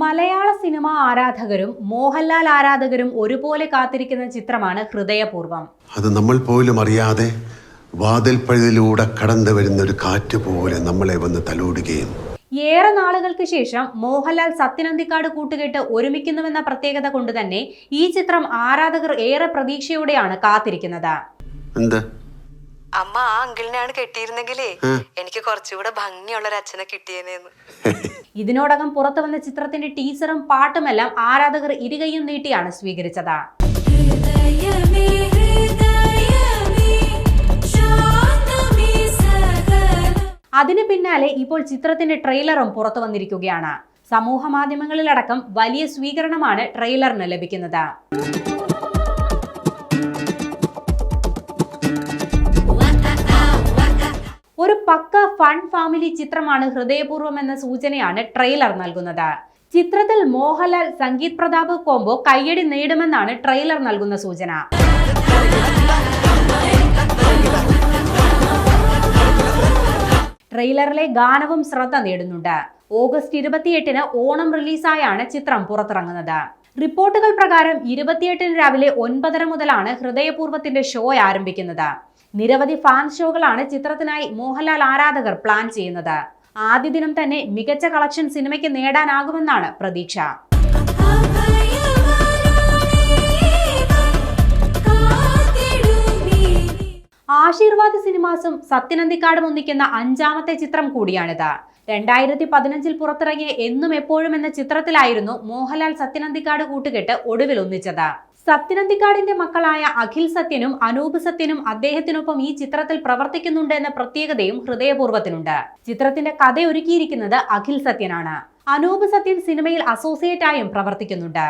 മലയാള cinema ആരാധകരും മോഹൻലാൽ ആരാധകരും ഒരുപോലെ കാത്തിരിക്കുന്ന ചിത്രമാണ് ഹൃദയപൂർവ്വം. അത് നമ്മൾ പോലും അറിയാതെ വാതിൽപ്പഴുതിലൂടെ കടന്നു വരുന്ന ഒരു കാറ്റ് പോലെ നമ്മളെ വന്ന് തലോടുകയും ഏറെ നാളുകൾക്ക് ശേഷം മോഹൻലാൽ സത്യനന്ദിക്കാട് കൂട്ടുകെട്ട് ഒരുമിക്കുന്നുവെന്ന പ്രത്യേകത കൊണ്ട് തന്നെ ഈ ചിത്രം ആരാധകർ ഏറെ പ്രതീക്ഷയോടെയാണ് കാത്തിരിക്കുന്നത്. അമ്മ ആ അങ്കിളിനെയാണ് കെട്ടിയിരുന്നെങ്കിലേ എനിക്ക് കുറച്ചുകൂടെ ഭംഗിയുള്ള ഒരു അച്ഛനെ കിട്ടിയേനെന്ന്. ഇതിനോടകം പുറത്തു വന്ന ചിത്രത്തിന്റെ ടീസറും പാട്ടുമെല്ലാം ആരാധകർ ഇരുകൈയും നീട്ടിയാണ് സ്വീകരിച്ചത്. അതിന് പിന്നാലെ ഇപ്പോൾ ചിത്രത്തിന്റെ ട്രെയിലറും പുറത്തു വന്നിരിക്കുകയാണ്. സമൂഹ മാധ്യമങ്ങളിലടക്കം വലിയ സ്വീകരണമാണ് ട്രെയിലറിന് ലഭിക്കുന്നത്. ഒരു പക്ക ഫൺ ഫാമിലി ചിത്രമാണ് ഹൃദയപൂർവ്വം എന്ന സൂചനയാണ് ട്രെയിലർ നൽകുന്നത്. ചിത്രത്തിൽ മോഹൻലാൽ സംഗീത് പ്രതാപ് കോംബോ കയ്യടി നേടുമെന്നാണ് ട്രെയിലർ നൽകുന്ന സൂചന. ട്രെയിലറിലെ ഗാനവും ശ്രദ്ധ നേടുന്നുണ്ട്. ഓഗസ്റ്റ് 28-ന് ഓണം റിലീസായാണ് ചിത്രം പുറത്തിറങ്ങുന്നത്. റിപ്പോർട്ടുകൾ പ്രകാരം 28-ന് രാവിലെ 9:30 മുതലാണ് ഹൃദയപൂർവ്വത്തിന്റെ ഷോ ആരംഭിക്കുന്നത്. നിരവധി ഫാൻ ഷോകളാണ് ചിത്രത്തിനായി മോഹൻലാൽ ആരാധകർ പ്ലാൻ ചെയ്യുന്നത്. ആദ്യ ദിനം തന്നെ മികച്ച കളക്ഷൻ സിനിമയ്ക്ക് നേടാനാകുമെന്നാണ് പ്രതീക്ഷ. ആശീർവാദ് സിനിമാസും സത്യനന്ദിക്കാടും ഒന്നിക്കുന്ന 5ാമത്തെ ചിത്രം കൂടിയാണിത്. 2015-ൽ പുറത്തിറങ്ങിയ എന്നും എപ്പോഴും എന്ന ചിത്രത്തിലായിരുന്നു മോഹൻലാൽ സത്യനന്ദിക്കാട് കൂട്ടുകെട്ട് ഒടുവിൽ ഒന്നിച്ചത്. സത്യനന്ദിക്കാടിന്റെ മക്കളായ അഖിൽ സത്യനും അനൂപ് സത്യനും അദ്ദേഹത്തിനൊപ്പം ഈ ചിത്രത്തിൽ പ്രവർത്തിക്കുന്നുണ്ട് എന്ന പ്രത്യേകതയും ഹൃദയപൂർവ്വത്തിനുണ്ട്. ചിത്രത്തിന്റെ കഥ ഒരുക്കിയിരിക്കുന്നത് അഖിൽ സത്യനാണ്. അനൂപ് സത്യൻ സിനിമയിൽ അസോസിയേറ്റ് ആയും പ്രവർത്തിക്കുന്നുണ്ട്.